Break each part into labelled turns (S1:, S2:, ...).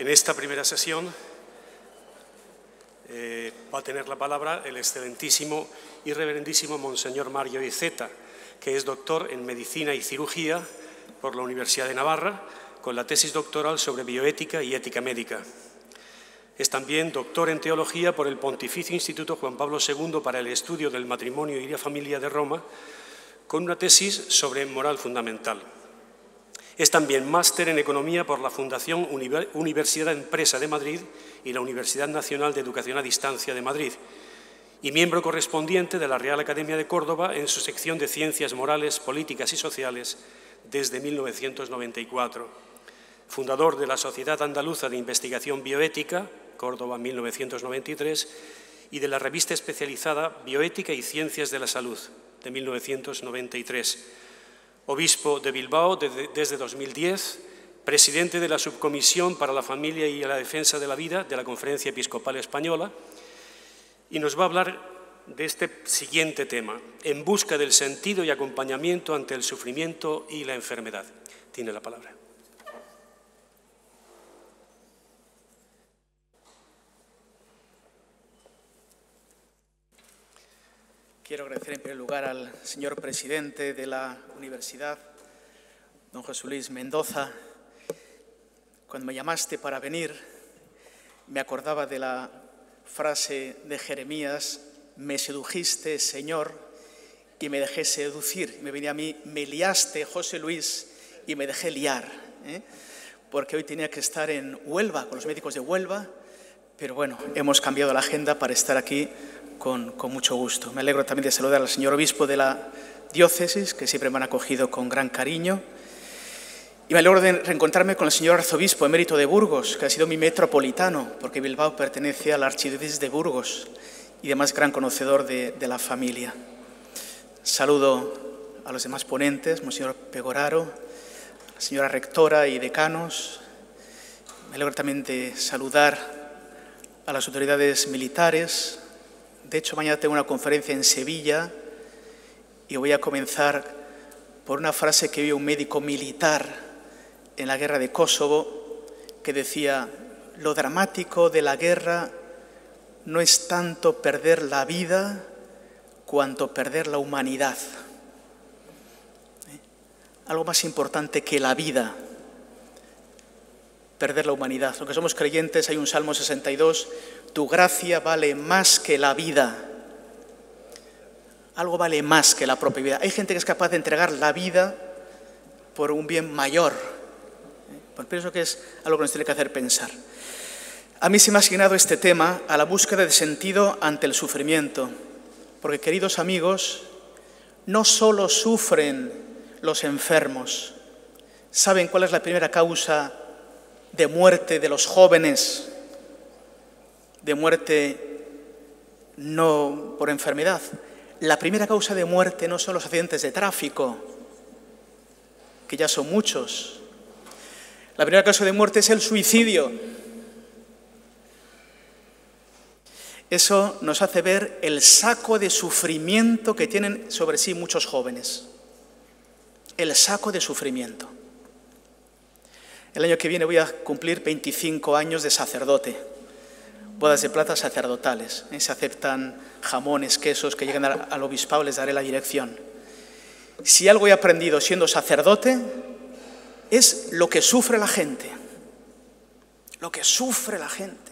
S1: En esta primera sesión va a tener la palabra el excelentísimo y reverendísimo Monseñor Mario Iceta, que es doctor en Medicina y Cirugía por la Universidad de Navarra, con la tesis doctoral sobre bioética y ética médica. Es también doctor en Teología por el Pontificio Instituto Juan Pablo II para el Estudio del Matrimonio y la Familia de Roma, con una tesis sobre moral fundamental. Es también máster en Economía por la Fundación Universidad Empresa de Madrid y la Universidad Nacional de Educación a Distancia de Madrid, y miembro correspondiente de la Real Academia de Córdoba en su sección de Ciencias Morales, Políticas y Sociales desde 1994. Fundador de la Sociedad Andaluza de Investigación Bioética, Córdoba 1993, y de la revista especializada Bioética y Ciencias de la Salud, de 1993. Obispo de Bilbao desde 2010, presidente de la Subcomisión para la Familia y la Defensa de la Vida de la Conferencia Episcopal Española, y nos va a hablar de este siguiente tema: en busca del sentido y acompañamiento ante el sufrimiento y la enfermedad. Tiene la palabra.
S2: Quiero agradecer en primer lugar al señor presidente de la universidad, don José Luis Mendoza. Cuando me llamaste para venir, me acordaba de la frase de Jeremías: me sedujiste, Señor, y me dejé seducir. Me venía a mí: me liaste, José Luis, y me dejé liar. Porque hoy tenía que estar en Huelva, con los médicos de Huelva, pero bueno, hemos cambiado la agenda para estar aquí con mucho gusto. Me alegro también de saludar al señor obispo de la diócesis, que siempre me han acogido con gran cariño. Y me alegro de reencontrarme con el señor arzobispo emérito de Burgos, que ha sido mi metropolitano, porque Bilbao pertenece a la archidiócesis de Burgos y además gran conocedor de la familia. Saludo a los demás ponentes, monseñor Pegoraro, a la señora rectora y decanos. Me alegro también de saludar a las autoridades militares. De hecho, mañana tengo una conferencia en Sevilla y voy a comenzar por una frase que vio un médico militar en la guerra de Kosovo, que decía: lo dramático de la guerra no es tanto perder la vida cuanto perder la humanidad. Algo más importante que la vida, perder la humanidad. Aunque somos creyentes, hay un Salmo 62, tu gracia vale más que la vida. Algo vale más que la propia vida. Hay gente que es capaz de entregar la vida por un bien mayor. Pues pienso que es algo que nos tiene que hacer pensar. A mí se me ha asignado este tema a la búsqueda de sentido ante el sufrimiento. Porque, queridos amigos, no solo sufren los enfermos. ¿Saben cuál es la primera causa de muerte de los jóvenes? De muerte no por enfermedad. La primera causa de muerte no son los accidentes de tráfico, que ya son muchos. La primera causa de muerte es el suicidio. Eso nos hace ver el saco de sufrimiento que tienen sobre sí muchos jóvenes. El saco de sufrimiento. El año que viene voy a cumplir 25 años de sacerdote. Bodas de plata sacerdotales. Se aceptan jamones, quesos que llegan al obispado, les daré la dirección. Si algo he aprendido siendo sacerdote es lo que sufre la gente. Lo que sufre la gente.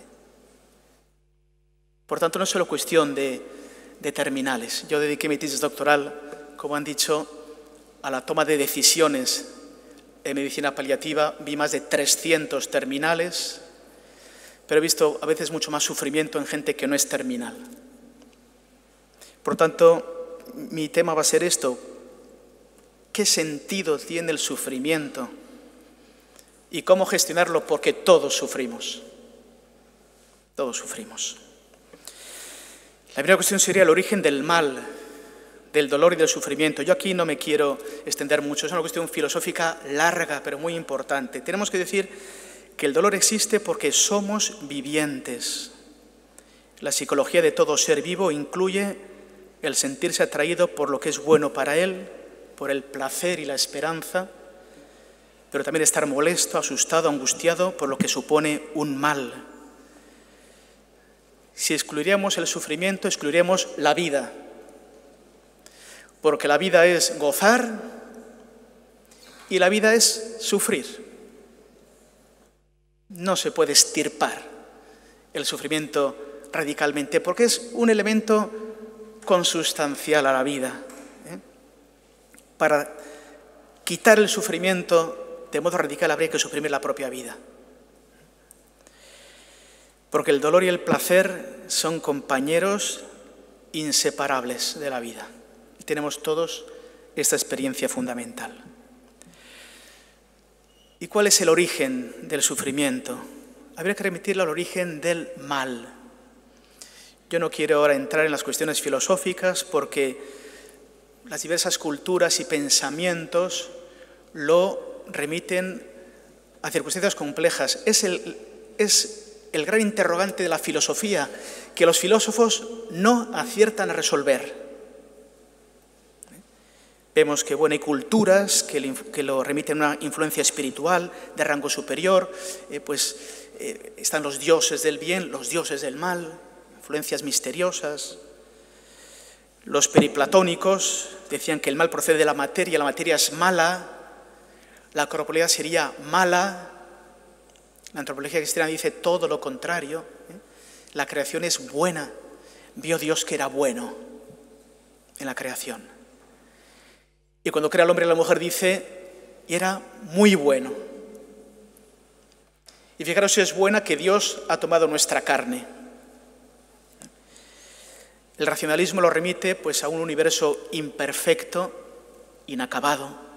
S2: Por tanto, no es solo cuestión de terminales. Yo dediqué mi tesis doctoral, como han dicho, a la toma de decisiones en medicina paliativa. Vi más de 300 terminales, pero he visto a veces mucho más sufrimiento en gente que no es terminal. Por tanto, mi tema va a ser esto: ¿qué sentido tiene el sufrimiento? ¿Y cómo gestionarlo? Porque todos sufrimos. Todos sufrimos. La primera cuestión sería el origen del mal, del dolor y del sufrimiento. Yo aquí no me quiero extender mucho, es una cuestión filosófica larga, pero muy importante. Tenemos que decir que el dolor existe porque somos vivientes. La psicología de todo ser vivo incluye el sentirse atraído por lo que es bueno para él, por el placer y la esperanza, pero también estar molesto, asustado, angustiado por lo que supone un mal. Si excluiríamos el sufrimiento, excluiríamos la vida, porque la vida es gozar y la vida es sufrir. No se puede extirpar el sufrimiento radicalmente, porque es un elemento consustancial a la vida. Para quitar el sufrimiento de modo radical habría que suprimir la propia vida. Porque el dolor y el placer son compañeros inseparables de la vida. Y tenemos todos esta experiencia fundamental. ¿Y cuál es el origen del sufrimiento? Habría que remitirlo al origen del mal. Yo no quiero ahora entrar en las cuestiones filosóficas porque las diversas culturas y pensamientos lo remiten a circunstancias complejas. Es el gran interrogante de la filosofía que los filósofos no aciertan a resolver. Vemos que hay culturas que lo remiten a una influencia espiritual de rango superior, están los dioses del bien, los dioses del mal, influencias misteriosas. Los periplatónicos decían que el mal procede de la materia es mala, la corporalidad sería mala. La antropología cristiana dice todo lo contrario. La creación es buena. Vio Dios que era bueno en la creación. Y cuando crea al hombre y la mujer dice, y era muy bueno. Y fijaros si es buena que Dios ha tomado nuestra carne. El racionalismo lo remite a un universo imperfecto, inacabado.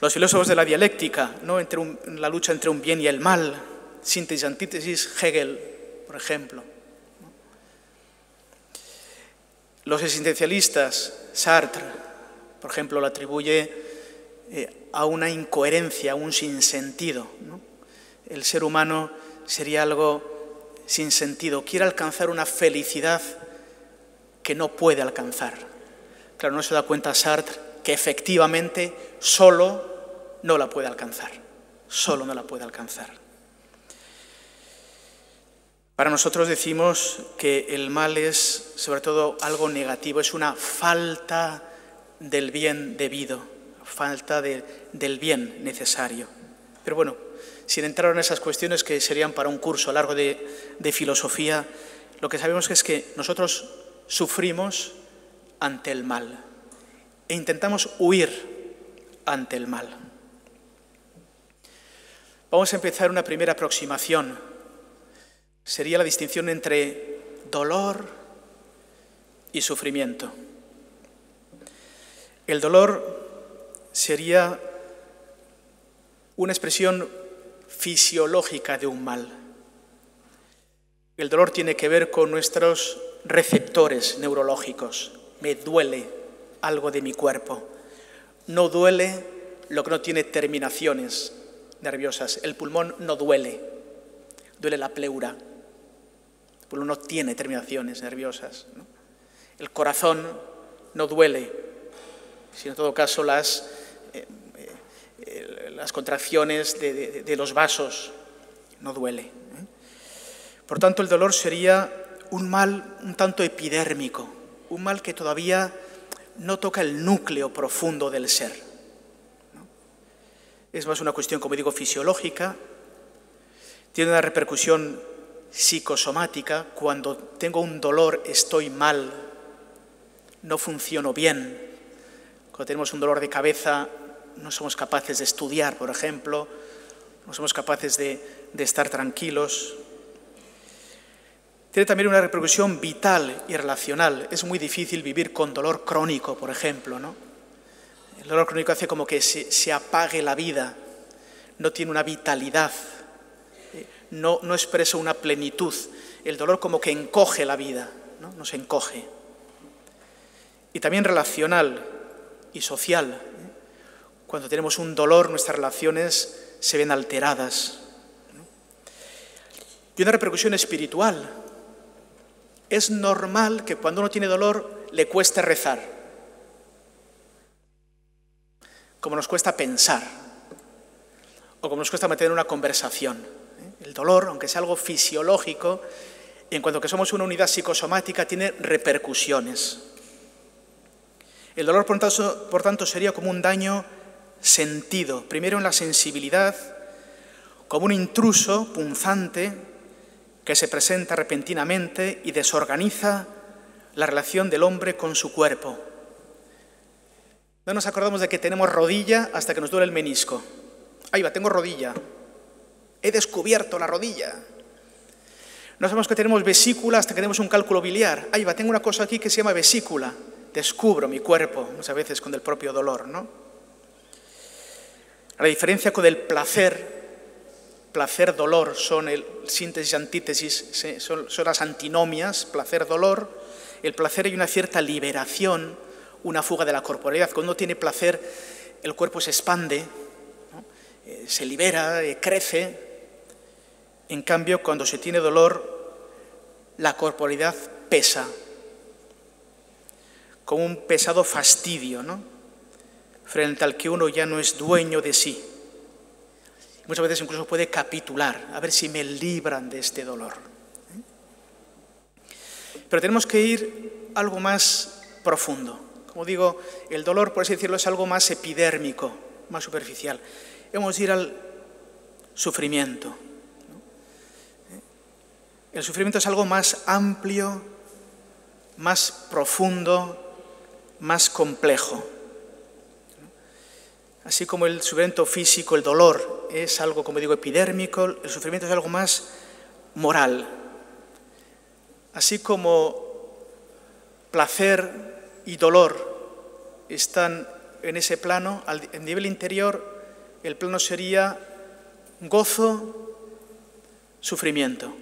S2: Los filósofos de la dialéctica, ¿no? La lucha entre un bien y el mal, síntesis, antítesis, Hegel, por ejemplo. Los existencialistas, Sartre, por ejemplo, lo atribuye a una incoherencia, a un sinsentido, ¿no? El ser humano sería algo sin sentido, quiere alcanzar una felicidad que no puede alcanzar. Claro, no se da cuenta Sartre que efectivamente solo no la puede alcanzar, solo no la puede alcanzar. Para nosotros decimos que el mal es sobre todo algo negativo, es una falta del bien debido, falta del bien necesario. Pero bueno, sin entrar en esas cuestiones que serían para un curso largo de filosofía, lo que sabemos es que nosotros sufrimos ante el mal e intentamos huir ante el mal. Vamos a empezar una primera aproximación. Sería la distinción entre dolor y sufrimiento. El dolor sería una expresión fisiológica de un mal. El dolor tiene que ver con nuestros receptores neurológicos. Me duele algo de mi cuerpo. No duele lo que no tiene terminaciones nerviosas. El pulmón no duele, duele la pleura. El pulmón no tiene terminaciones nerviosas, ¿no? El corazón no duele, sino en todo caso las contracciones de los vasos, no duele. Por tanto, el dolor sería un mal un tanto epidérmico, un mal que todavía no toca el núcleo profundo del ser, ¿no? Es más una cuestión, como digo, fisiológica, tiene una repercusión psicosomática. Cuando tengo un dolor estoy mal, no funciono bien. Cuando tenemos un dolor de cabeza no somos capaces de estudiar, por ejemplo, no somos capaces de estar tranquilos. Tiene también una repercusión vital y relacional. Es muy difícil vivir con dolor crónico, por ejemplo, ¿no? El dolor crónico hace como que se apague la vida, no tiene una vitalidad, no expresa una plenitud. El dolor como que encoge la vida, ¿no? Nos encoge. Y también relacional y social. Cuando tenemos un dolor, nuestras relaciones se ven alteradas, ¿no? Y una repercusión espiritual. Es normal que cuando uno tiene dolor le cueste rezar. como nos cuesta pensar o como nos cuesta mantener una conversación. El dolor, aunque sea algo fisiológico, en cuanto que somos una unidad psicosomática, tiene repercusiones. El dolor, por tanto, sería como un daño sentido, primero en la sensibilidad, como un intruso punzante que se presenta repentinamente y desorganiza la relación del hombre con su cuerpo. No nos acordamos de que tenemos rodilla hasta que nos duele el menisco. Ahí va, tengo rodilla. He descubierto la rodilla. No sabemos que tenemos vesícula hasta que tenemos un cálculo biliar. Ahí va, tengo una cosa aquí que se llama vesícula. Descubro mi cuerpo, muchas veces con el propio dolor, ¿no? La diferencia con el placer-dolor son el síntesis y antítesis, son las antinomias, placer-dolor. El placer hay una cierta liberación, una fuga de la corporalidad. Cuando uno tiene placer, el cuerpo se expande, ¿no? Se libera, crece. En cambio, cuando se tiene dolor, la corporalidad pesa, como un pesado fastidio, ¿no? Frente al que uno ya no es dueño de sí. Muchas veces incluso puede capitular, a ver si me libran de este dolor. Pero tenemos que ir algo más profundo. Como digo, el dolor, por así decirlo, es algo más epidérmico, más superficial. Hemos de ir al sufrimiento. El sufrimiento es algo más amplio, más profundo, más complejo. Así como el sufrimiento físico, el dolor, es algo, como digo, epidérmico, el sufrimiento es algo más moral. Así como placer y dolor están en ese plano, en nivel interior, el plano sería gozo, sufrimiento.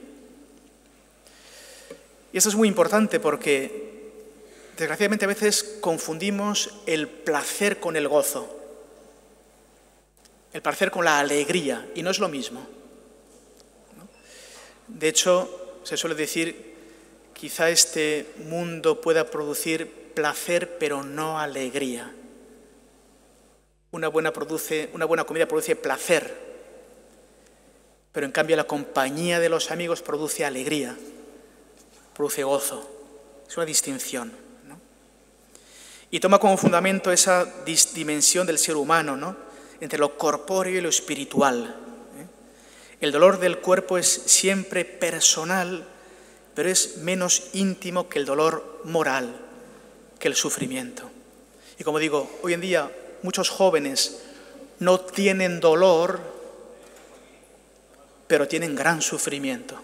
S2: Y esto es muy importante porque, desgraciadamente, a veces confundimos el placer con el gozo. El placer con la alegría, y no es lo mismo, ¿no? De hecho, se suele decir, quizá este mundo pueda producir placer, pero no alegría. Una buena comida produce placer, pero en cambio la compañía de los amigos produce alegría, produce gozo. Es una distinción, ¿no? Y toma como fundamento esa dimensión del ser humano, ¿no? Entre lo corpóreo y lo espiritual. El dolor del cuerpo es siempre personal, pero es menos íntimo que el dolor moral, que el sufrimiento. Y como digo, hoy en día muchos jóvenes no tienen dolor, pero tienen gran sufrimiento.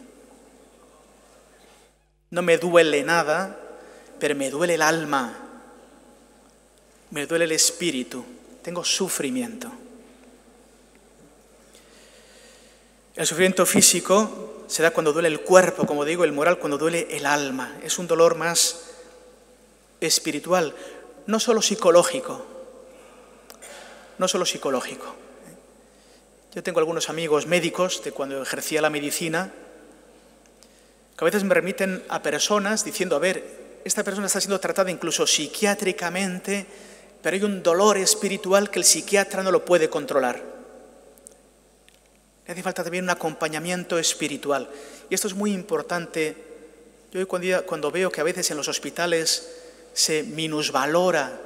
S2: No me duele nada, pero me duele el alma, me duele el espíritu, tengo sufrimiento. El sufrimiento físico se da cuando duele el cuerpo, como digo, el moral cuando duele el alma. Es un dolor más espiritual, no solo psicológico. No solo psicológico. Yo tengo algunos amigos médicos de cuando ejercía la medicina que a veces me remiten a personas diciendo, a ver, esta persona está siendo tratada incluso psiquiátricamente, pero hay un dolor espiritual que el psiquiatra no lo puede controlar. Le hace falta también un acompañamiento espiritual. Y esto es muy importante. Yo hoy cuando veo que a veces en los hospitales se minusvalora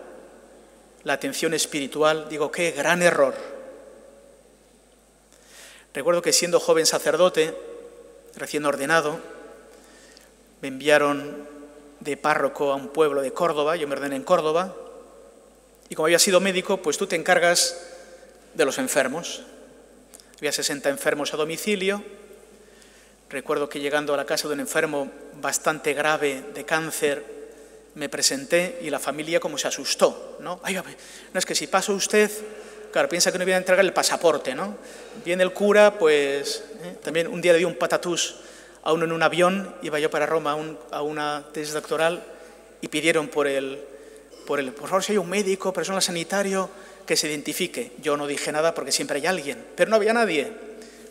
S2: la atención espiritual, digo, qué gran error. Recuerdo que siendo joven sacerdote, recién ordenado, me enviaron de párroco a un pueblo de Córdoba, yo me ordené en Córdoba, y como había sido médico, pues tú te encargas de los enfermos. Había 60 enfermos a domicilio. Recuerdo que llegando a la casa de un enfermo bastante grave de cáncer, me presenté y la familia como se asustó, ¿no? Ay, no, es que si pasa usted, claro, piensa que no viene a entregar el pasaporte, ¿no? Viene el cura, pues, también un día le di un patatús a uno en un avión, iba yo para Roma a una tesis doctoral y pidieron por favor, si hay un médico, personal sanitario, que se identifique. Yo no dije nada porque siempre hay alguien, pero no había nadie.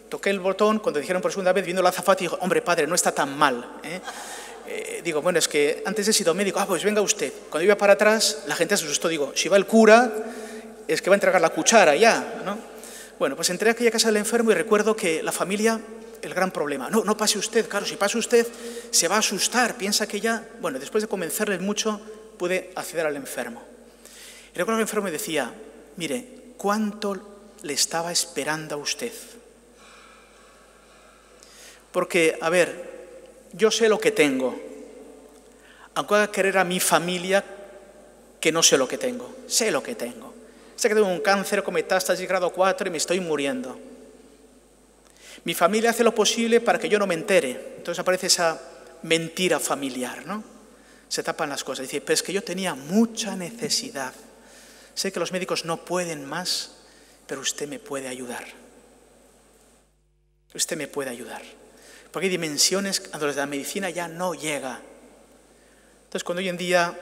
S2: Toqué el botón, cuando dijeron por segunda vez, vino la azafata y dijo, hombre, padre, no está tan mal, ¿eh? Digo, bueno, es que antes he sido médico, pues venga usted. Cuando iba para atrás, la gente se asustó, digo, si va el cura, es que va a entregar la cuchara ya, ¿no? Bueno, pues entré a aquella casa del enfermo y recuerdo que la familia, el gran problema, no pase usted, claro, si pasa usted se va a asustar, piensa que ya, bueno, después de convencerles mucho, pude acceder al enfermo. Y recuerdo que el enfermo me decía, mire, ¿cuánto le estaba esperando a usted? Porque, a ver, yo sé lo que tengo, aunque haga querer a mi familia que no sé lo que tengo, sé lo que tengo. Sé que tengo un cáncer con metástasis grado 4 y me estoy muriendo. Mi familia hace lo posible para que yo no me entere. Entonces aparece esa mentira familiar, ¿no? Se tapan las cosas. Dice, pero es que yo tenía mucha necesidad. Sé que los médicos no pueden más, pero usted me puede ayudar. Usted me puede ayudar. Porque hay dimensiones a donde la medicina ya no llega. Entonces, cuando hoy en día,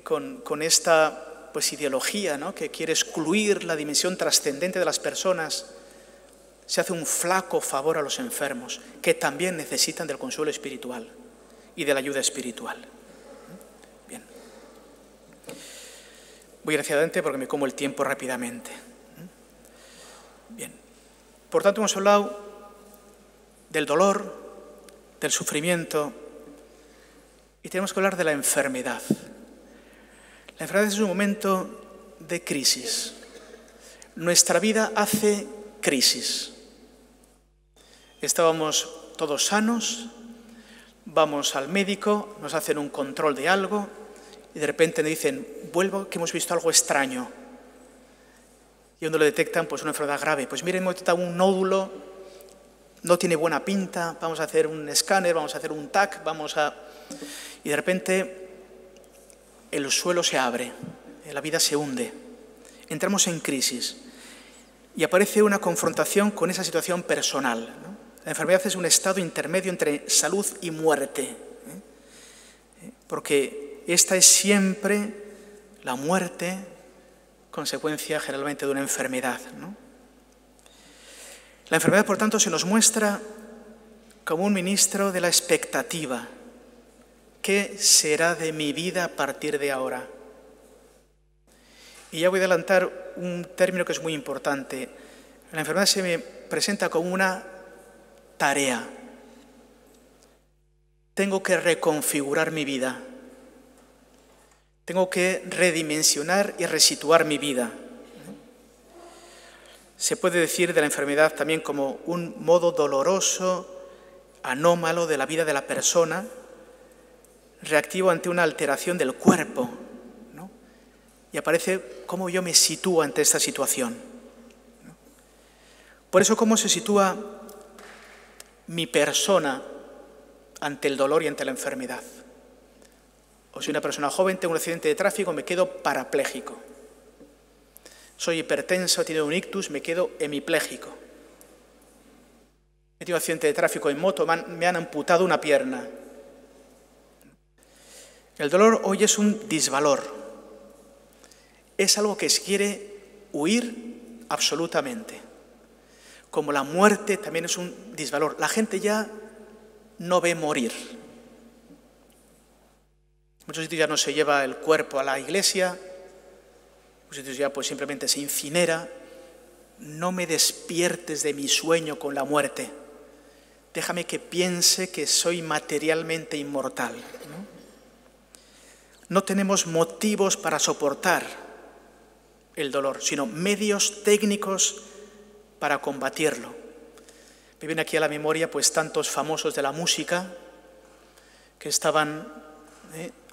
S2: con esta ideología, ¿no?, que quiere excluir la dimensión trascendente de las personas, se hace un flaco favor a los enfermos, que también necesitan del consuelo espiritual y de la ayuda espiritual. Bien. Voy a ir hacia adelante porque me como el tiempo rápidamente. Bien. Por tanto, hemos hablado del dolor, del sufrimiento, y tenemos que hablar de la enfermedad. La enfermedad es un momento de crisis. Nuestra vida hace crisis. Estábamos todos sanos, vamos al médico, nos hacen un control de algo y de repente me dicen, vuelvo que hemos visto algo extraño. Y cuando lo detectan, pues una enfermedad grave. Pues miren, hemos detectado un nódulo, no tiene buena pinta, vamos a hacer un escáner, vamos a hacer un TAC, y de repente el suelo se abre, la vida se hunde, entramos en crisis y aparece una confrontación con esa situación personal, ¿no? La enfermedad es un estado intermedio entre salud y muerte, porque esta es siempre la muerte, consecuencia generalmente de una enfermedad, ¿no? La enfermedad, por tanto, se nos muestra como un ministro de la expectativa. ¿Qué será de mi vida a partir de ahora? Y ya voy a adelantar un término que es muy importante. La enfermedad se me presenta como una tarea. Tengo que reconfigurar mi vida. Tengo que redimensionar y resituar mi vida. Se puede decir de la enfermedad también como un modo doloroso, anómalo de la vida de la persona, reactivo ante una alteración del cuerpo, ¿no? Y aparece cómo yo me sitúo ante esta situación, ¿no? Por eso, cómo se sitúa mi persona ante el dolor y ante la enfermedad. O soy una persona joven, tengo un accidente de tráfico, me quedo parapléjico. Soy hipertenso, he tenido un ictus, me quedo hemipléjico. He tenido un accidente de tráfico en moto, me han amputado una pierna. El dolor hoy es un disvalor, es algo que se quiere huir absolutamente. Como la muerte también es un disvalor. La gente ya no ve morir. En muchos sitios ya no se lleva el cuerpo a la iglesia, en muchos sitios ya pues simplemente se incinera. No me despiertes de mi sueño con la muerte. Déjame que piense que soy materialmente inmortal, ¿no? No tenemos motivos para soportar el dolor, sino medios técnicos para combatirlo. Me viene aquí a la memoria pues tantos famosos de la música que estaban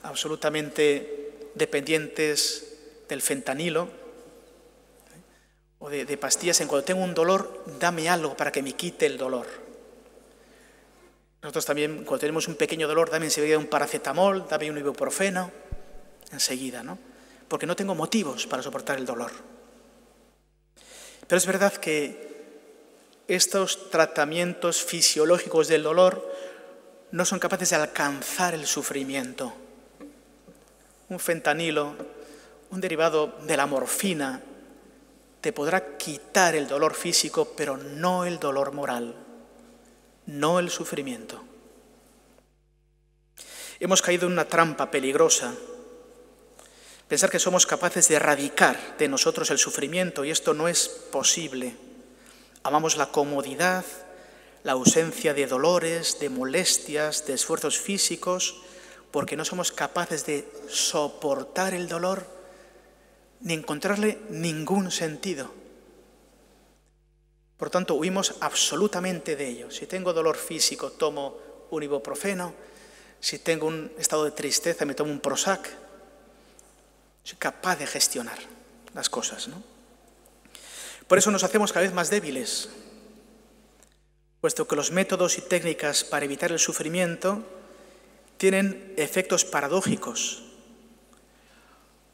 S2: absolutamente dependientes del fentanilo o de pastillas en cuando tengo un dolor, dame algo para que me quite el dolor. Nosotros también, cuando tenemos un pequeño dolor, dame enseguida un paracetamol, dame un ibuprofeno, enseguida, ¿no? Porque no tengo motivos para soportar el dolor. Pero es verdad que estos tratamientos fisiológicos del dolor no son capaces de alcanzar el sufrimiento. Un fentanilo, un derivado de la morfina, te podrá quitar el dolor físico, pero no el dolor moral, no el sufrimiento. Hemos caído en una trampa peligrosa Pensar que somos capaces de erradicar de nosotros el sufrimiento, y esto no es posible. Amamos la comodidad, la ausencia de dolores, de molestias, de esfuerzos físicos, porque no somos capaces de soportar el dolor ni encontrarle ningún sentido. Por tanto, huimos absolutamente de ello. Si tengo dolor físico, tomo un ibuprofeno. Si tengo un estado de tristeza, me tomo un Prozac. Soy capaz de gestionar las cosas, ¿no? Por eso nos hacemos cada vez más débiles, puesto que los métodos y técnicas para evitar el sufrimiento tienen efectos paradójicos.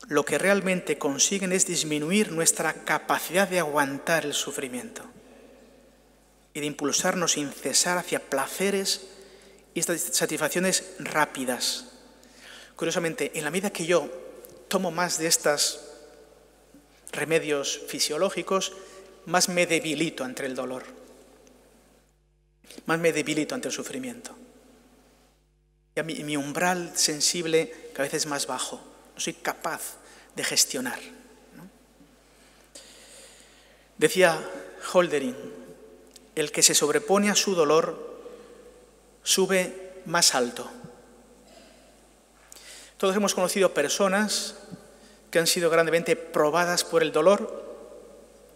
S2: Lo que realmente consiguen es disminuir nuestra capacidad de aguantar el sufrimiento y de impulsarnos sin cesar hacia placeres y satisfacciones rápidas. Curiosamente, en la medida que yo tomo más de estos remedios fisiológicos, más me debilito ante el dolor, más me debilito ante el sufrimiento. Y mi umbral sensible cada vez es más bajo, no soy capaz de gestionar, ¿no? Decía Hölderlin, el que se sobrepone a su dolor sube más alto. Todos hemos conocido personas que han sido grandemente probadas por el dolor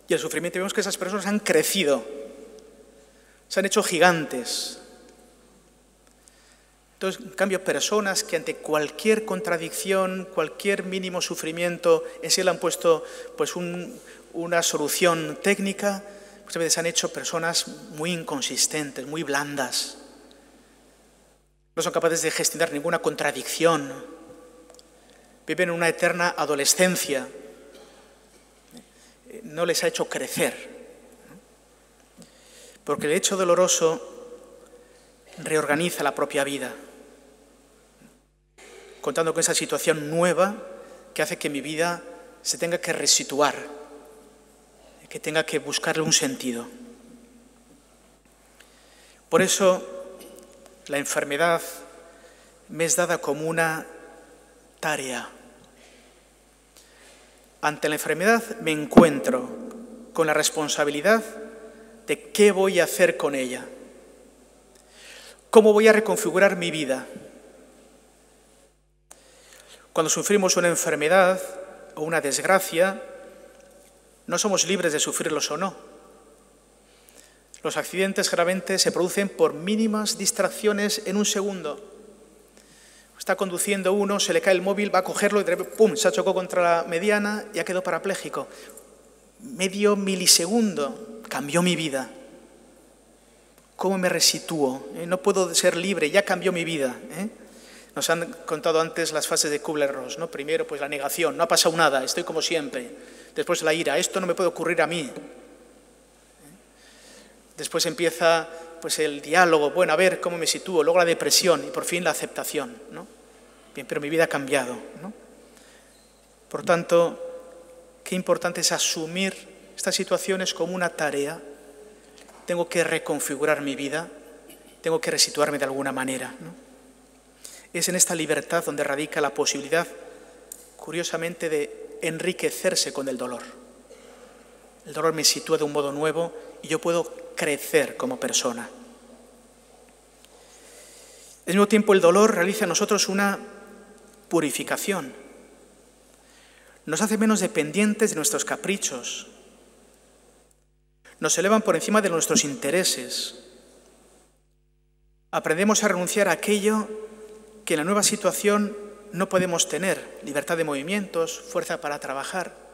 S2: y el sufrimiento. Vemos que esas personas han crecido, se han hecho gigantes. Entonces, en cambio, personas que ante cualquier contradicción, cualquier mínimo sufrimiento, en sí le han puesto pues, una solución técnica, pues a veces han hecho personas muy inconsistentes, muy blandas. No son capaces de gestionar ninguna contradicción. Viven en una eterna adolescencia. No les ha hecho crecer. Porque el hecho doloroso reorganiza la propia vida, contando con esa situación nueva que hace que mi vida se tenga que resituar, que tenga que buscarle un sentido. Por eso la enfermedad me es dada como una tarea. Ante la enfermedad me encuentro con la responsabilidad de qué voy a hacer con ella, cómo voy a reconfigurar mi vida. Cuando sufrimos una enfermedad o una desgracia, no somos libres de sufrirlos o no. Los accidentes generalmente se producen por mínimas distracciones en un segundo. Está conduciendo uno, se le cae el móvil, va a cogerlo y de repente, ¡pum!, se chocó contra la mediana y ha quedado parapléjico. Medio milisegundo cambió mi vida. ¿Cómo me resitúo? No puedo ser libre, ya cambió mi vida. Nos han contado antes las fases de Kubler-Ross, ¿no? Primero, pues la negación, no ha pasado nada, estoy como siempre. Después la ira, esto no me puede ocurrir a mí. Después empieza pues el diálogo, bueno, a ver cómo me sitúo, luego la depresión y por fin la aceptación, ¿no? Bien, pero mi vida ha cambiado, ¿no? Por tanto, qué importante es asumir estas situaciones como una tarea. Tengo que reconfigurar mi vida, tengo que resituarme de alguna manera, ¿no? Es en esta libertad donde radica la posibilidad, curiosamente, de enriquecerse con el dolor. El dolor me sitúa de un modo nuevo y yo puedo crecer como persona. Al mismo tiempo, el dolor realiza en nosotros una purificación. Nos hace menos dependientes de nuestros caprichos. Nos elevan por encima de nuestros intereses. Aprendemos a renunciar a aquello que en la nueva situación no podemos tener: libertad de movimientos, fuerza para trabajar.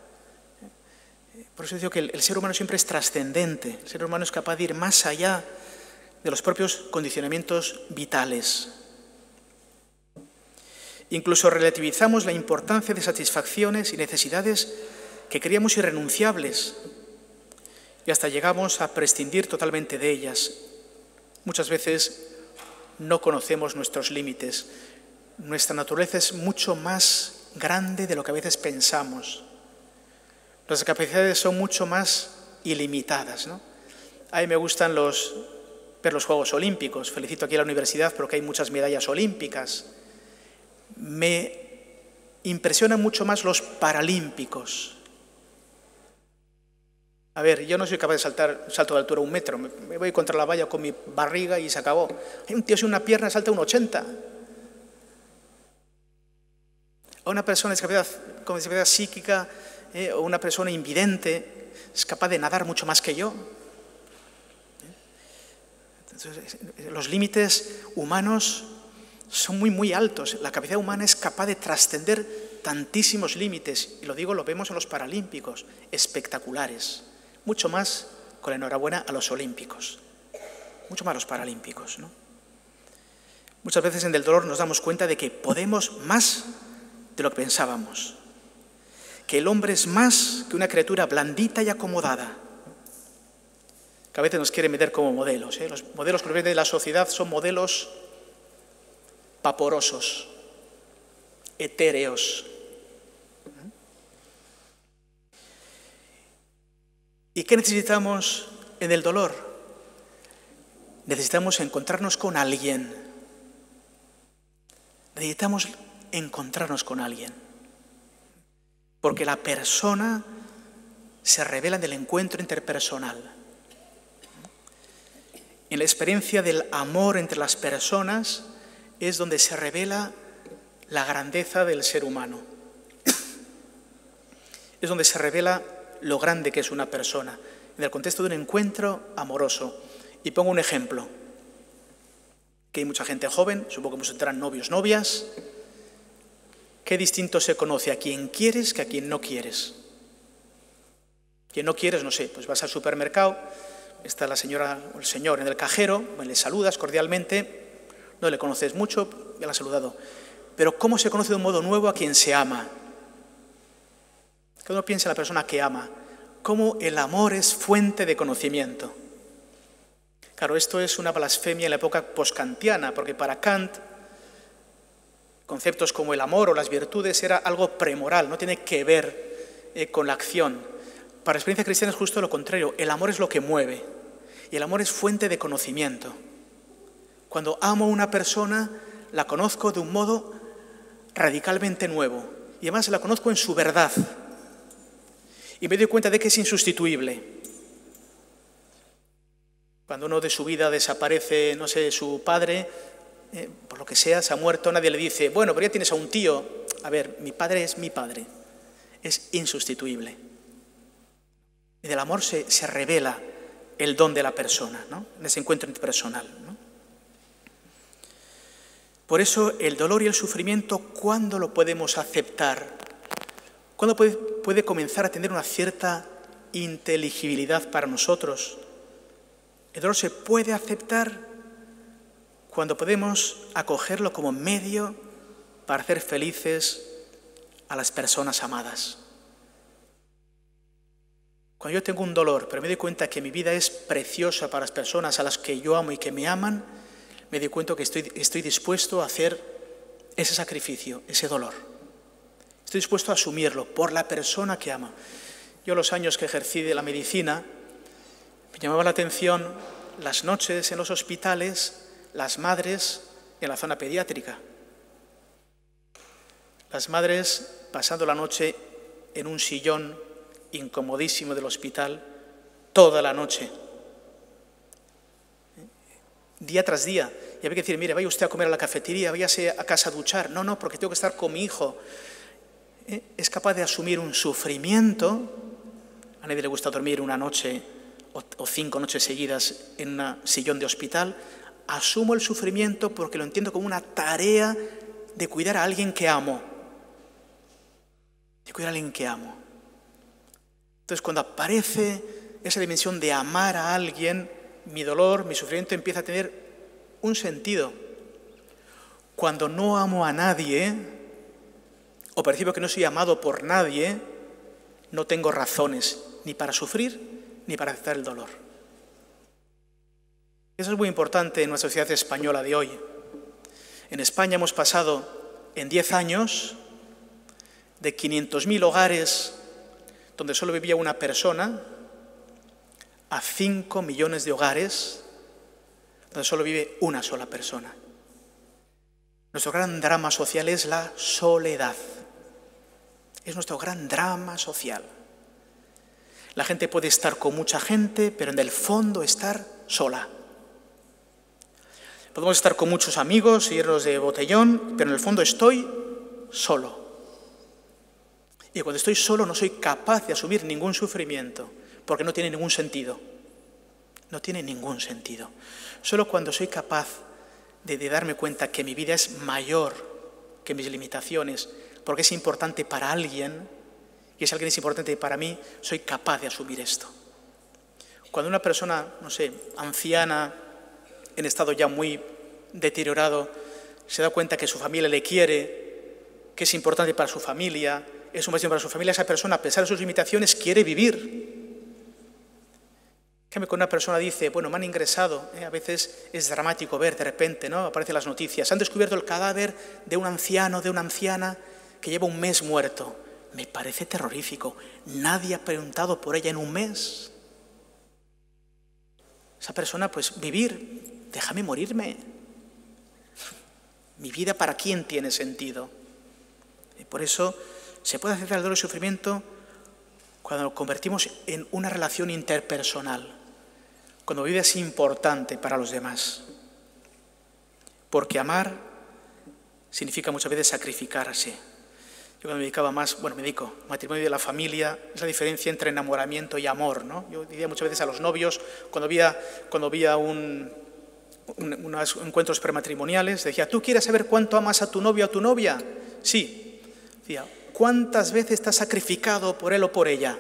S2: Por eso digo que el ser humano siempre es trascendente. El ser humano es capaz de ir más allá de los propios condicionamientos vitales. Incluso relativizamos la importancia de satisfacciones y necesidades que creíamos irrenunciables y hasta llegamos a prescindir totalmente de ellas. Muchas veces no conocemos nuestros límites. Nuestra naturaleza es mucho más grande de lo que a veces pensamos. Las capacidades son mucho más ilimitadas, ¿no? A mí me gustan ver los Juegos Olímpicos. Felicito aquí a la universidad porque hay muchas medallas olímpicas. Me impresionan mucho más los paralímpicos. A ver, yo no soy capaz de saltar un salto de altura 1 metro. Me voy contra la valla con mi barriga y se acabó. Hay un tío sin una pierna salta 1,80. O una persona con discapacidad psíquica o una persona invidente es capaz de nadar mucho más que yo. Entonces, los límites humanos son muy, muy altos. La capacidad humana es capaz de trascender tantísimos límites. Y lo vemos en los paralímpicos, espectaculares. Mucho más, con la enhorabuena, a los olímpicos. Mucho más a los paralímpicos, ¿no? Muchas veces en el dolor nos damos cuenta de que podemos más de lo que pensábamos. Que el hombre es más que una criatura blandita y acomodada. Que a veces nos quiere meter como modelos, ¿eh? Los modelos que nos vienen de la sociedad son modelos vaporosos, etéreos. ¿Y qué necesitamos en el dolor? Necesitamos encontrarnos con alguien. Necesitamos encontrarnos con alguien. Porque la persona se revela en el encuentro interpersonal. En la experiencia del amor entre las personas es donde se revela la grandeza del ser humano. Es donde se revela lo grande que es una persona, en el contexto de un encuentro amoroso. Y pongo un ejemplo, que hay mucha gente joven, supongo que muchos tendrán novios, novias. Qué distinto se conoce a quien quieres que a quien no quieres. Quien no quieres, no sé, pues vas al supermercado, está la señora o el señor en el cajero, le saludas cordialmente, no le conoces mucho, ya la has saludado. Pero ¿cómo se conoce de un modo nuevo a quien se ama? Cada uno piensa en la persona que ama, cómo el amor es fuente de conocimiento. Claro, esto es una blasfemia en la época postkantiana, porque para Kant conceptos como el amor o las virtudes era algo premoral, no tiene que ver con la acción. Para la experiencia cristiana es justo lo contrario, el amor es lo que mueve y el amor es fuente de conocimiento. Cuando amo a una persona, la conozco de un modo radicalmente nuevo y además la conozco en su verdad. Y me doy cuenta de que es insustituible. Cuando uno de su vida desaparece, no sé, su padre, por lo que sea, se ha muerto, nadie le dice, bueno, pero ya tienes a un tío. A ver, mi padre es mi padre. Es insustituible. Y del amor se revela el don de la persona, ¿no? En ese encuentro interpersonal, ¿no? Por eso el dolor y el sufrimiento, ¿cuándo lo podemos aceptar? ¿Cuándo puede comenzar a tener una cierta inteligibilidad para nosotros? El dolor se puede aceptar cuando podemos acogerlo como medio para hacer felices a las personas amadas. Cuando yo tengo un dolor, pero me doy cuenta que mi vida es preciosa para las personas a las que yo amo y que me aman, me doy cuenta que estoy dispuesto a hacer ese sacrificio, ese dolor. Estoy dispuesto a asumirlo por la persona que ama. Yo los años que ejercí de la medicina, me llamaba la atención las noches en los hospitales, las madres en la zona pediátrica. Las madres pasando la noche en un sillón incomodísimo del hospital toda la noche. Día tras día. Y había que decir, mire, vaya usted a comer a la cafetería, váyase a casa a duchar. No, porque tengo que estar con mi hijo. Es capaz de asumir un sufrimiento. A nadie le gusta dormir una noche o 5 noches seguidas en un sillón de hospital. Asumo el sufrimiento porque lo entiendo como una tarea de cuidar a alguien que amo. De cuidar a alguien que amo. Entonces, cuando aparece esa dimensión de amar a alguien, mi dolor, mi sufrimiento empieza a tener un sentido. Cuando no amo a nadie, o percibo que no soy amado por nadie, no tengo razones ni para sufrir ni para aceptar el dolor. Eso es muy importante en nuestra sociedad española de hoy. En España hemos pasado en 10 años de 500.000 hogares donde solo vivía una persona a 5 millones de hogares donde solo vive una sola persona. Nuestro gran drama social es la soledad. Es nuestro gran drama social. La gente puede estar con mucha gente, pero en el fondo estar sola. Podemos estar con muchos amigos, irnos de botellón, pero en el fondo estoy solo. Y cuando estoy solo no soy capaz de asumir ningún sufrimiento, porque no tiene ningún sentido. No tiene ningún sentido. Solo cuando soy capaz de darme cuenta que mi vida es mayor que mis limitaciones, porque es importante para alguien, y ese alguien es importante para mí, soy capaz de asumir esto. Cuando una persona, no sé, anciana, en estado ya muy deteriorado, se da cuenta que su familia le quiere, que es importante para su familia, es un beneficio para su familia, esa persona, a pesar de sus limitaciones, quiere vivir. Cuando una persona dice, bueno, me han ingresado, a veces es dramático ver de repente, ¿no? Aparecen las noticias, han descubierto el cadáver de un anciano, de una anciana que lleva un mes muerto. Me parece terrorífico. Nadie ha preguntado por ella en un mes. Esa persona, pues, vivir, déjame morirme. Mi vida, ¿para quién tiene sentido? Y por eso se puede aceptar el dolor y el sufrimiento cuando lo convertimos en una relación interpersonal, cuando vida es importante para los demás. Porque amar significa muchas veces sacrificarse. Yo cuando me dedicaba más, bueno, me dedico, matrimonio de la familia, es la diferencia entre enamoramiento y amor, ¿no? Yo diría muchas veces a los novios, cuando había unos encuentros prematrimoniales, decía, ¿tú quieres saber cuánto amas a tu novio o a tu novia? Sí. Decía, ¿cuántas veces te has sacrificado por él o por ella?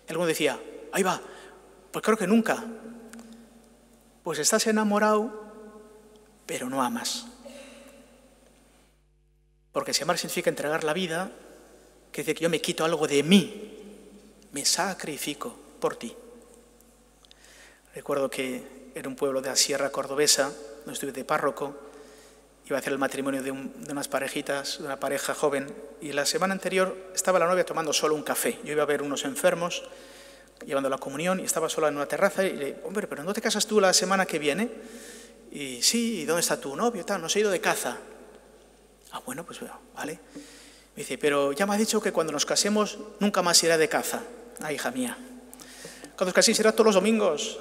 S2: Alguno decía, ahí va, pues creo que nunca. Pues estás enamorado, pero no amas. Porque si amar significa entregar la vida, quiere decir que yo me quito algo de mí, me sacrifico por ti. Recuerdo que en un pueblo de la Sierra Cordobesa, donde estuve de párroco, iba a hacer el matrimonio de unas parejitas, de una pareja joven, y la semana anterior estaba la novia tomando solo un café. Yo iba a ver unos enfermos, llevando la comunión, y estaba sola en una terraza, y le dije, hombre, ¿pero no te casas tú la semana que viene? Y sí, ¿y dónde está tu novio? Tal, nos ha ido de caza. Ah, bueno, pues vale. Me dice, pero ya me ha dicho que cuando nos casemos nunca más irá de caza. Ah, hija mía. Cuando nos casemos irá todos los domingos.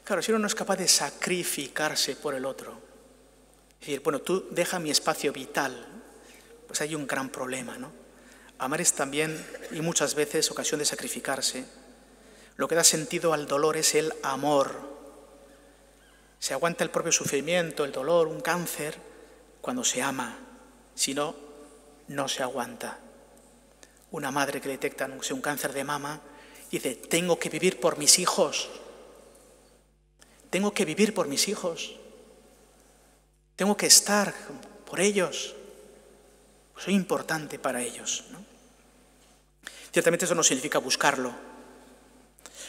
S2: Claro, si uno no es capaz de sacrificarse por el otro, es decir, bueno, tú deja mi espacio vital, pues hay un gran problema, ¿no? Amar es también, y muchas veces, ocasión de sacrificarse. Lo que da sentido al dolor es el amor. Se aguanta el propio sufrimiento, el dolor, un cáncer, cuando se ama. Si no, no se aguanta. Una madre que detecta un cáncer de mama dice, tengo que vivir por mis hijos. Tengo que vivir por mis hijos. Tengo que estar por ellos. Soy importante para ellos, ¿no? Ciertamente eso no significa buscarlo.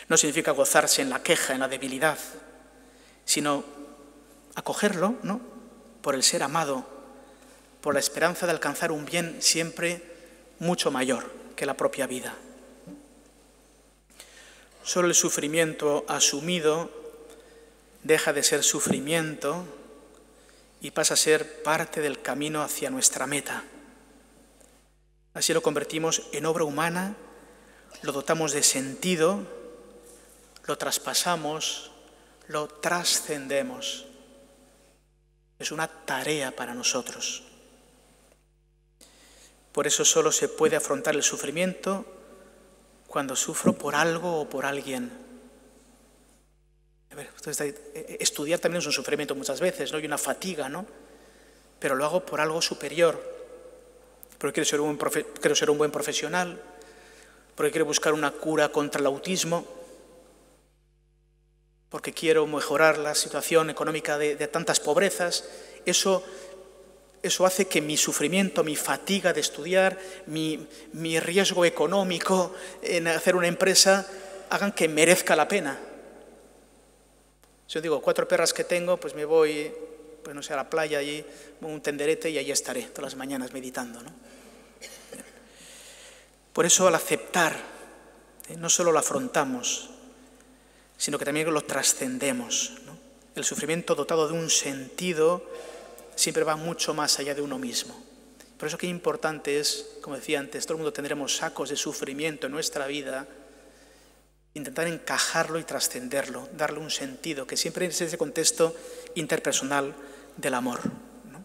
S2: No significa gozarse en la queja, en la debilidad, sino acogerlo, ¿no? Por el ser amado, por la esperanza de alcanzar un bien siempre mucho mayor que la propia vida. Solo el sufrimiento asumido deja de ser sufrimiento y pasa a ser parte del camino hacia nuestra meta. Así lo convertimos en obra humana, lo dotamos de sentido, lo traspasamos, lo trascendemos. Es una tarea para nosotros. Por eso solo se puede afrontar el sufrimiento cuando sufro por algo o por alguien. A ver, estudiar también es un sufrimiento muchas veces, ¿no? Y una fatiga, ¿no? Pero lo hago por algo superior. Porque quiero ser un buen profesional, porque quiero buscar una cura contra el autismo, porque quiero mejorar la situación económica de tantas pobrezas. Eso hace que mi sufrimiento, mi fatiga de estudiar, mi riesgo económico en hacer una empresa, hagan que merezca la pena. Si yo digo, 4 perras que tengo, pues me voy, pues no sé, a la playa, allí, un tenderete, y allí estaré todas las mañanas meditando, ¿no? Por eso al aceptar, no solo lo afrontamos, sino que también lo trascendemos, ¿no? El sufrimiento dotado de un sentido siempre va mucho más allá de uno mismo. Por eso qué importante es, como decía antes, todo el mundo tendremos sacos de sufrimiento en nuestra vida, intentar encajarlo y trascenderlo, darle un sentido, que siempre es ese contexto interpersonal del amor, ¿no?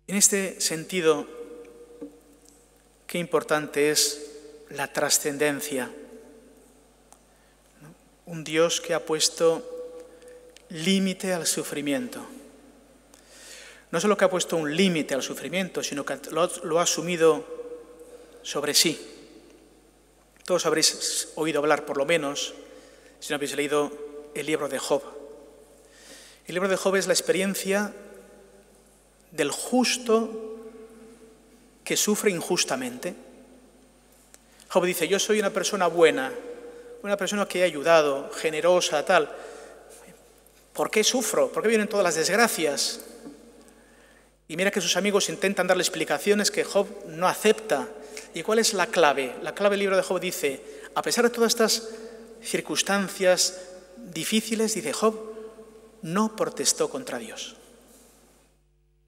S2: En este sentido, qué importante es la trascendencia, ¿no? Un Dios que ha puesto límite al sufrimiento. No solo que ha puesto un límite al sufrimiento, sino que lo ha asumido sobre sí. Todos habréis oído hablar, por lo menos, si no habéis leído el libro de Job. El libro de Job es la experiencia del justo que sufre injustamente. Job dice, yo soy una persona buena, una persona que he ayudado, generosa, tal. ¿Por qué sufro? ¿Por qué vienen todas las desgracias? Y mira que sus amigos intentan darle explicaciones que Job no acepta. ¿Y cuál es la clave? La clave del libro de Job dice, a pesar de todas estas circunstancias difíciles, dice, Job no protestó contra Dios.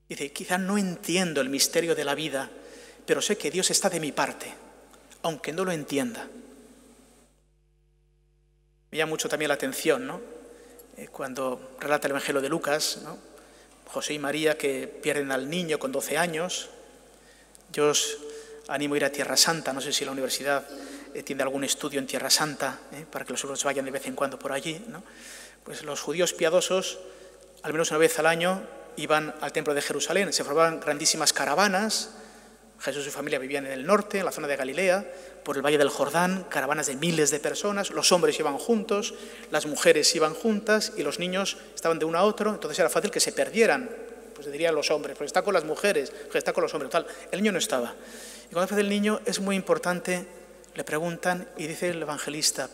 S2: Dice, quizá no entiendo el misterio de la vida, pero sé que Dios está de mi parte, aunque no lo entienda. Me llama mucho también la atención, ¿no? Cuando relata el Evangelio de Lucas, ¿no? José y María que pierden al niño con 12 años. Yo os animo a ir a Tierra Santa, no sé si la universidad tiene algún estudio en Tierra Santa, para que los alumnos vayan de vez en cuando por allí, ¿no? Pues los judíos piadosos, al menos una vez al año, iban al templo de Jerusalén, se formaban grandísimas caravanas. Jesús y su familia vivían en el norte, en la zona de Galilea, por el Valle del Jordán, caravanas de miles de personas, los hombres iban juntos, las mujeres iban juntas y los niños estaban de uno a otro, entonces era fácil que se perdieran, pues dirían los hombres, pues está con las mujeres, pues está con los hombres, tal. El niño no estaba. Y cuando aparece el niño es muy importante, le preguntan y dice el evangelista,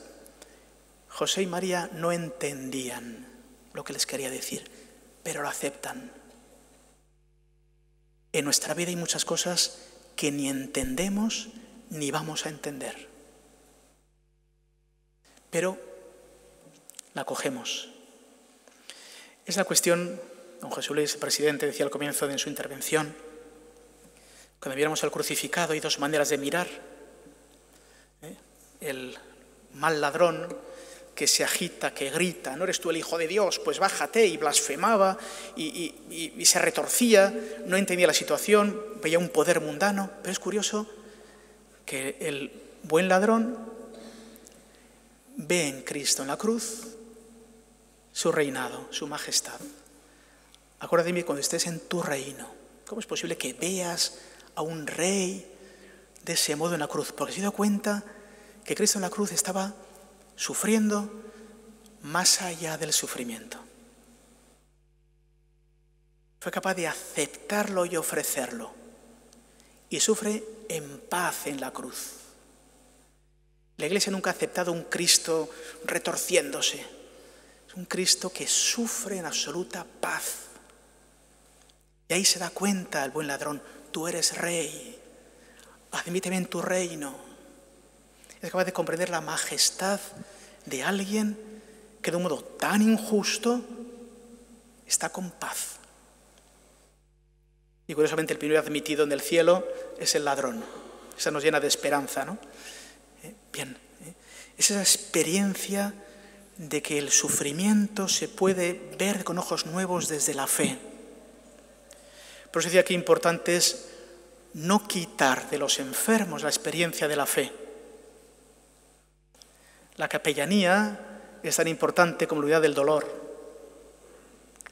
S2: José y María no entendían lo que les quería decir, pero lo aceptan. En nuestra vida hay muchas cosas que ni entendemos ni vamos a entender. Pero la cogemos. Es la cuestión, don Jesús Luis, el presidente, decía al comienzo de su intervención, cuando viéramos al crucificado hay dos maneras de mirar. El mal ladrón que se agita, que grita, ¿no eres tú el Hijo de Dios? Pues bájate, y blasfemaba y se retorcía, no entendía la situación, veía un poder mundano. Pero es curioso que el buen ladrón ve en Cristo, en la cruz, su reinado, su majestad. Acuérdate de mí cuando estés en tu reino. ¿Cómo es posible que veas a un rey de ese modo en la cruz? Porque se dio cuenta que Cristo en la cruz estaba sufriendo más allá del sufrimiento. Fue capaz de aceptarlo y ofrecerlo. Y sufre en paz en la cruz. La Iglesia nunca ha aceptado un Cristo retorciéndose. Es un Cristo que sufre en absoluta paz. Y ahí se da cuenta el buen ladrón, tú eres rey, admíteme en tu reino. Es capaz de comprender la majestad de alguien que de un modo tan injusto está con paz. Y curiosamente el primero admitido en el cielo es el ladrón. Esa nos llena de esperanza, ¿no? Bien, es esa experiencia de que el sufrimiento se puede ver con ojos nuevos desde la fe. Por eso decía que importante es no quitar de los enfermos la experiencia de la fe. La capellanía es tan importante como la unidad del dolor,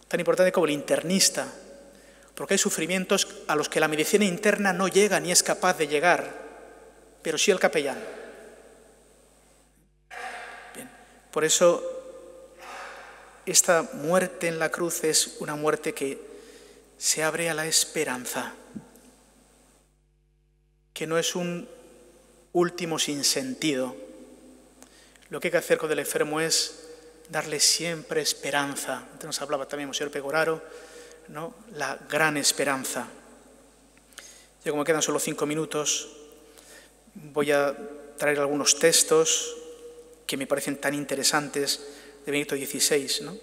S2: tan importante como el internista, porque hay sufrimientos a los que la medicina interna no llega ni es capaz de llegar, pero sí el capellán. Bien. Por eso esta muerte en la cruz es una muerte que se abre a la esperanza, que no es un último sinsentido. Lo que hay que hacer con el enfermo es darle siempre esperanza. Antes nos hablaba también Monseñor Pegoraro, ¿no? La gran esperanza. Ya como quedan solo 5 minutos, voy a traer algunos textos que me parecen tan interesantes de Benedicto XVI, ¿no?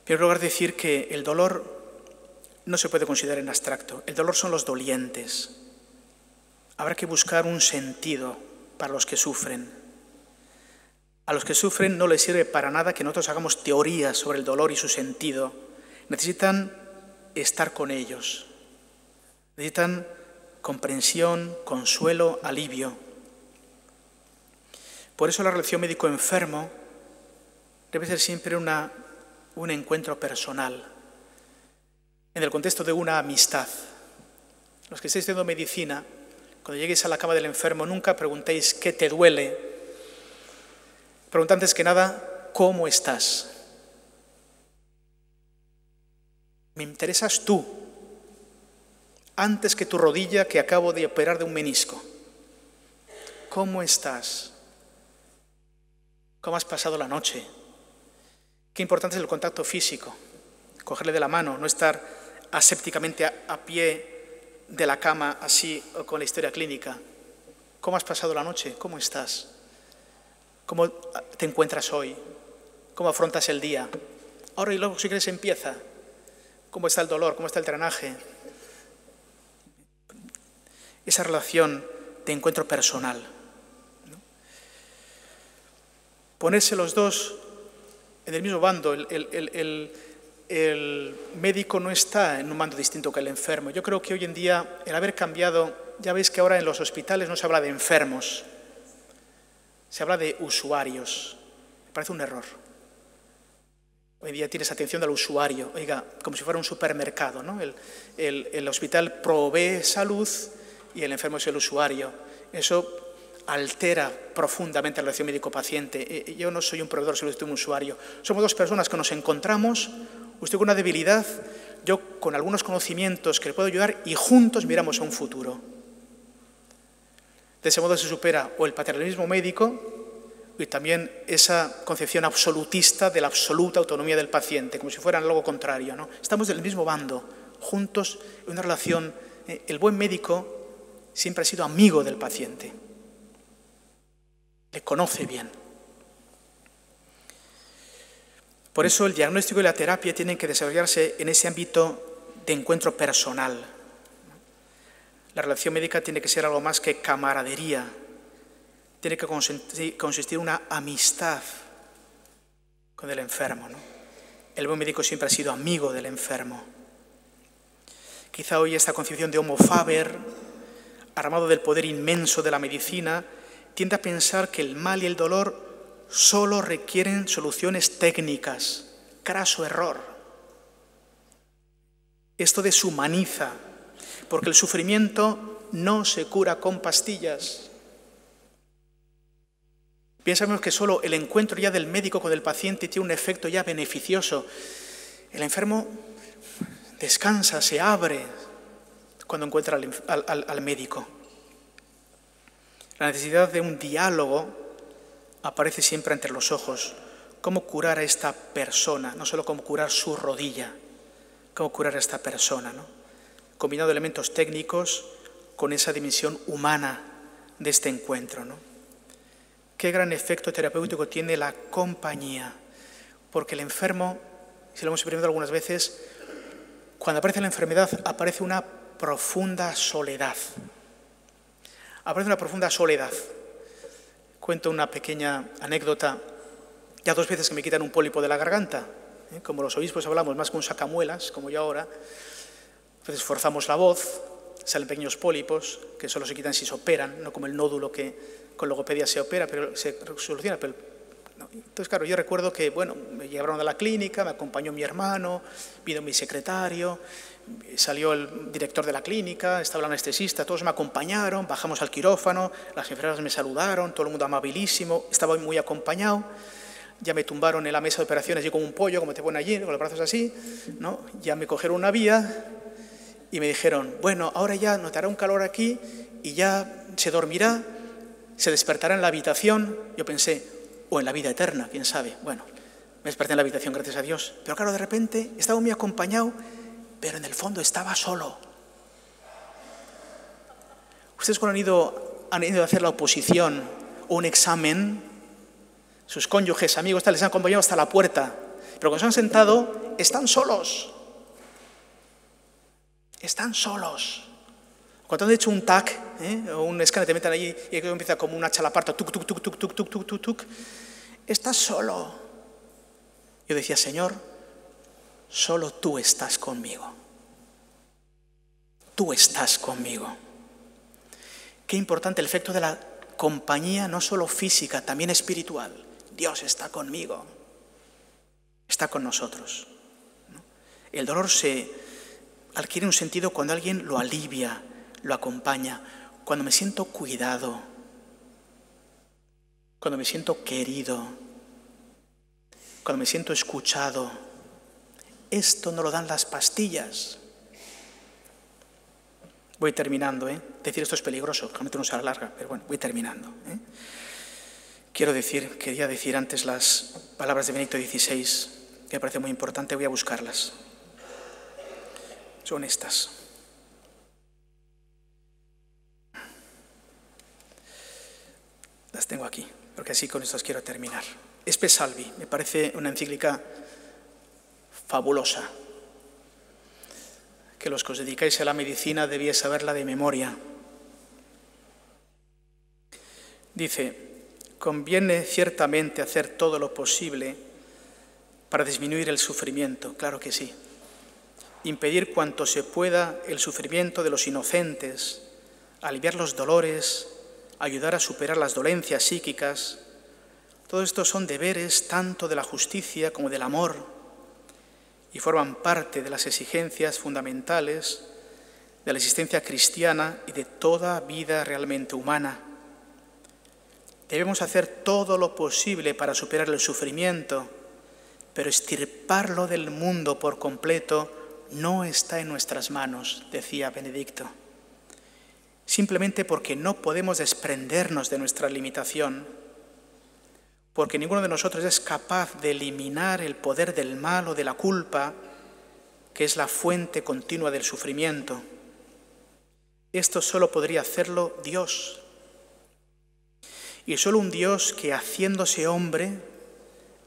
S2: Pero en lugar de decir que el dolor no se puede considerar en abstracto. El dolor son los dolientes. Habrá que buscar un sentido para los que sufren. A los que sufren no les sirve para nada que nosotros hagamos teorías sobre el dolor y su sentido. Necesitan estar con ellos. Necesitan comprensión, consuelo, alivio. Por eso la relación médico-enfermo debe ser siempre un encuentro personal, en el contexto de una amistad. Los que estáis estudiando medicina, cuando lleguéis a la cama del enfermo, nunca preguntéis qué te duele. Preguntad antes que nada, ¿cómo estás? Me interesas tú, antes que tu rodilla que acabo de operar de un menisco. ¿Cómo estás? ¿Cómo has pasado la noche? Qué importante es el contacto físico, cogerle de la mano, no estar asépticamente a pie de la cama, así, o con la historia clínica. ¿Cómo has pasado la noche? ¿Cómo estás? ¿Cómo te encuentras hoy? ¿Cómo afrontas el día? Ahora y luego, si quieres, empieza. ¿Cómo está el dolor? ¿Cómo está el drenaje? Esa relación de encuentro personal, ¿no? Ponerse los dos en el mismo bando. El médico no está en un bando distinto que el enfermo. Yo creo que hoy en día, el haber cambiado, ya veis que ahora en los hospitales no se habla de enfermos, se habla de usuarios. Me parece un error. Hoy en día tienes atención al usuario, oiga, como si fuera un supermercado, ¿no? El hospital provee salud y el enfermo es el usuario. Eso altera profundamente la relación médico-paciente. Yo no soy un proveedor, solo soy un usuario. Somos dos personas que nos encontramos, usted con una debilidad, yo con algunos conocimientos que le puedo ayudar y juntos miramos a un futuro. De ese modo se supera o el paternalismo médico y también esa concepción absolutista de la absoluta autonomía del paciente, como si fuera algo contrario, ¿no? Estamos del mismo bando, juntos en una relación. El buen médico siempre ha sido amigo del paciente. Le conoce bien. Por eso el diagnóstico y la terapia tienen que desarrollarse en ese ámbito de encuentro personal. La relación médica tiene que ser algo más que camaradería. Tiene que consistir en una amistad con el enfermo, ¿no? El buen médico siempre ha sido amigo del enfermo. Quizá hoy esta concepción de homo faber, armado del poder inmenso de la medicina, tiende a pensar que el mal y el dolor solo requieren soluciones técnicas. Craso error. Esto deshumaniza, porque el sufrimiento no se cura con pastillas. Piensamos que solo el encuentro ya del médico con el paciente tiene un efecto ya beneficioso. El enfermo descansa, se abre cuando encuentra al médico. La necesidad de un diálogo aparece siempre entre los ojos. ¿Cómo curar a esta persona? No solo cómo curar su rodilla, cómo curar a esta persona, ¿no? Combinando elementos técnicos con esa dimensión humana de este encuentro, ¿no? Qué gran efecto terapéutico tiene la compañía, porque el enfermo, si lo hemos experimentado algunas veces, cuando aparece la enfermedad aparece una profunda soledad. Aparece una profunda soledad. Cuento una pequeña anécdota. Ya 2 veces que me quitan un pólipo de la garganta. Como los obispos hablamos más con sacamuelas, como yo ahora, entonces forzamos la voz, salen pequeños pólipos que solo se quitan si se operan, no como el nódulo que con logopedia se opera, pero se soluciona. Pero no. Entonces, claro, yo recuerdo que, bueno, me llevaron a la clínica, me acompañó mi hermano, vino mi secretario, salió el director de la clínica, estaba el anestesista, todos me acompañaron, bajamos al quirófano, las enfermeras me saludaron, todo el mundo amabilísimo, estaba muy acompañado. Ya me tumbaron en la mesa de operaciones, yo como un pollo, como te ponen allí, con los brazos así, ¿no? Ya me cogieron una vía y me dijeron, bueno, ahora ya notará un calor aquí y ya se dormirá, se despertará en la habitación. Yo pensé, o en la vida eterna, quién sabe. Bueno, me desperté en la habitación, gracias a Dios. Pero claro, de repente estaba muy acompañado, pero en el fondo estaba solo. Ustedes cuando han ido a hacer la oposición o un examen, sus cónyuges, amigos, les han acompañado hasta la puerta, pero cuando se han sentado, están solos. Están solos. Cuando han hecho un TAC, o un escáner, te meten allí y empieza como una chalaparta, tuc, tuc, tuc, tuc, tuc, tuc, tuc, tuc, tuc. Estás solo. Yo decía, Señor, solo tú estás conmigo. Tú estás conmigo. Qué importante el efecto de la compañía, no solo física, también espiritual. Dios está conmigo. Está con nosotros. El dolor se adquiere un sentido cuando alguien lo alivia, lo acompaña, cuando me siento cuidado, cuando me siento querido, cuando me siento escuchado. Esto no lo dan las pastillas. Voy terminando, Decir esto es peligroso, realmente no se alarga, pero bueno, voy terminando. Quería decir antes las palabras de Benedicto XVI, que me parece muy importante, voy a buscarlas. Son estas. Las tengo aquí, porque así con estas quiero terminar. Espe Salvi, me parece una encíclica fabulosa, que los que os dedicáis a la medicina debíais saberla de memoria. Dice, conviene ciertamente hacer todo lo posible para disminuir el sufrimiento, claro que sí. Impedir cuanto se pueda el sufrimiento de los inocentes, aliviar los dolores, ayudar a superar las dolencias psíquicas. Todo esto son deberes tanto de la justicia como del amor y forman parte de las exigencias fundamentales de la existencia cristiana y de toda vida realmente humana. Debemos hacer todo lo posible para superar el sufrimiento, pero extirparlo del mundo por completo no está en nuestras manos, decía Benedicto. Simplemente porque no podemos desprendernos de nuestra limitación, porque ninguno de nosotros es capaz de eliminar el poder del mal o de la culpa, que es la fuente continua del sufrimiento. Esto solo podría hacerlo Dios. Y solo un Dios que, haciéndose hombre,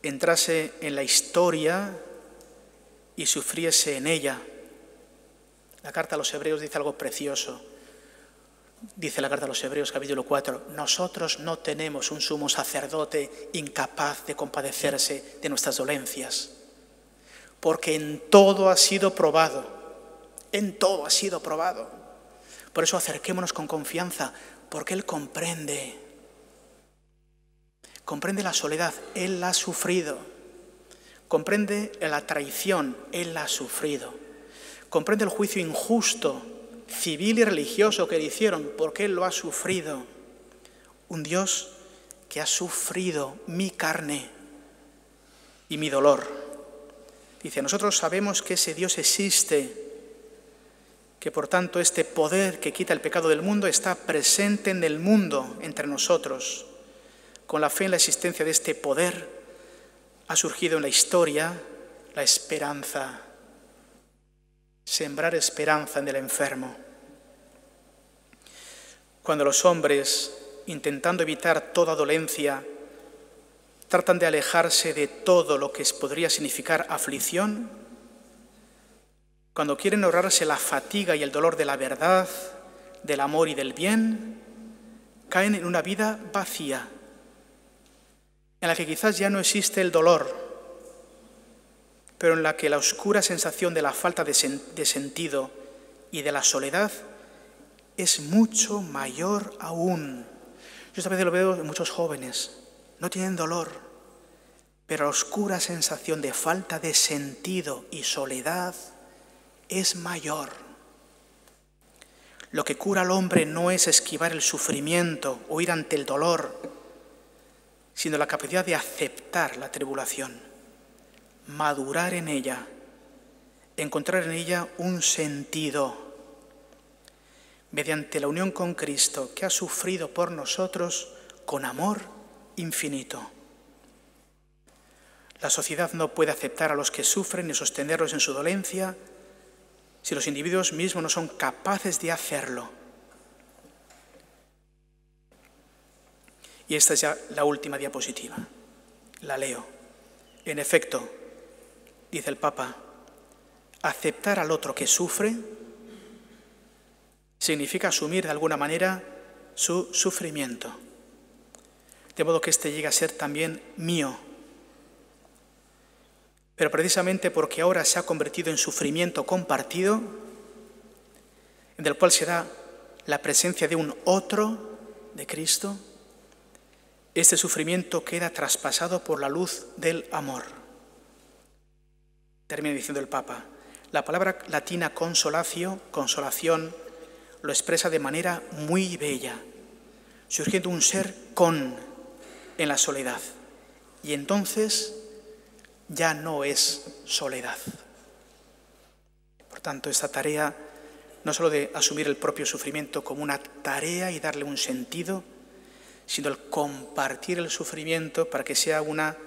S2: entrase en la historia y sufriese en ella. La carta a los Hebreos dice algo precioso. Dice la carta a los Hebreos, capítulo 4, nosotros no tenemos un sumo sacerdote incapaz de compadecerse de nuestras dolencias, porque en todo ha sido probado, en todo ha sido probado. Por eso acerquémonos con confianza, porque Él comprende la soledad, Él la ha sufrido, comprende la traición, Él la ha sufrido, comprende el juicio injusto, civil y religioso que le hicieron, porque Él lo ha sufrido. Un Dios que ha sufrido mi carne y mi dolor. Dice, nosotros sabemos que ese Dios existe, que por tanto este poder que quita el pecado del mundo está presente en el mundo, entre nosotros. Con la fe en la existencia de este poder ha surgido en la historia la esperanza. Sembrar esperanza en el enfermo. Cuando los hombres, intentando evitar toda dolencia, tratan de alejarse de todo lo que podría significar aflicción, cuando quieren ahorrarse la fatiga y el dolor de la verdad, del amor y del bien, caen en una vida vacía, en la que quizás ya no existe el dolor, pero en la que la oscura sensación de la falta de sentido y de la soledad es mucho mayor aún. Yo esta vez lo veo en muchos jóvenes, no tienen dolor, pero la oscura sensación de falta de sentido y soledad es mayor. Lo que cura al hombre no es esquivar el sufrimiento o ir ante el dolor, sino la capacidad de aceptar la tribulación, madurar en ella, encontrar en ella un sentido, mediante la unión con Cristo, que ha sufrido por nosotros con amor infinito. La sociedad no puede aceptar a los que sufren ni sostenerlos en su dolencia si los individuos mismos no son capaces de hacerlo. Y esta es ya la última diapositiva. La leo. En efecto, dice el Papa, aceptar al otro que sufre significa asumir de alguna manera su sufrimiento, de modo que éste llegue a ser también mío. Pero precisamente porque ahora se ha convertido en sufrimiento compartido, en el cual se da la presencia de un otro, de Cristo, este sufrimiento queda traspasado por la luz del amor. Termina diciendo el Papa, la palabra latina consolatio, consolación, lo expresa de manera muy bella, surgiendo un ser con en la soledad. Y entonces ya no es soledad. Por tanto, esta tarea no solo de asumir el propio sufrimiento como una tarea y darle un sentido, sino el compartir el sufrimiento para que sea una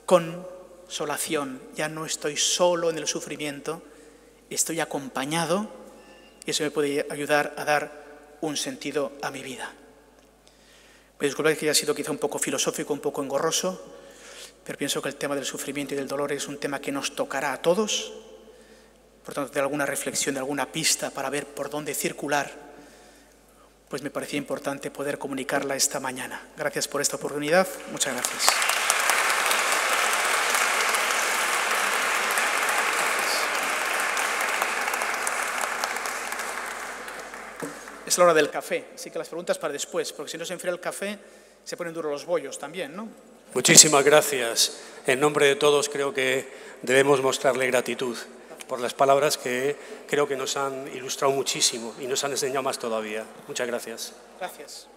S2: consolación. Ya no estoy solo en el sufrimiento, estoy acompañado y eso me puede ayudar a dar un sentido a mi vida. Me disculpad que haya sido quizá un poco filosófico, un poco engorroso, pero pienso que el tema del sufrimiento y del dolor es un tema que nos tocará a todos. Por tanto, de alguna reflexión, de alguna pista para ver por dónde circular, pues me parecía importante poder comunicarla esta mañana. Gracias por esta oportunidad. Muchas gracias. Es la hora del café, así que las preguntas para después, porque si no se enfría el café, se ponen duros los bollos también, ¿no?
S1: Muchísimas gracias. En nombre de todos creo que debemos mostrarle gratitud por las palabras que creo que nos han ilustrado muchísimo y nos han enseñado más todavía. Muchas gracias.
S2: Gracias.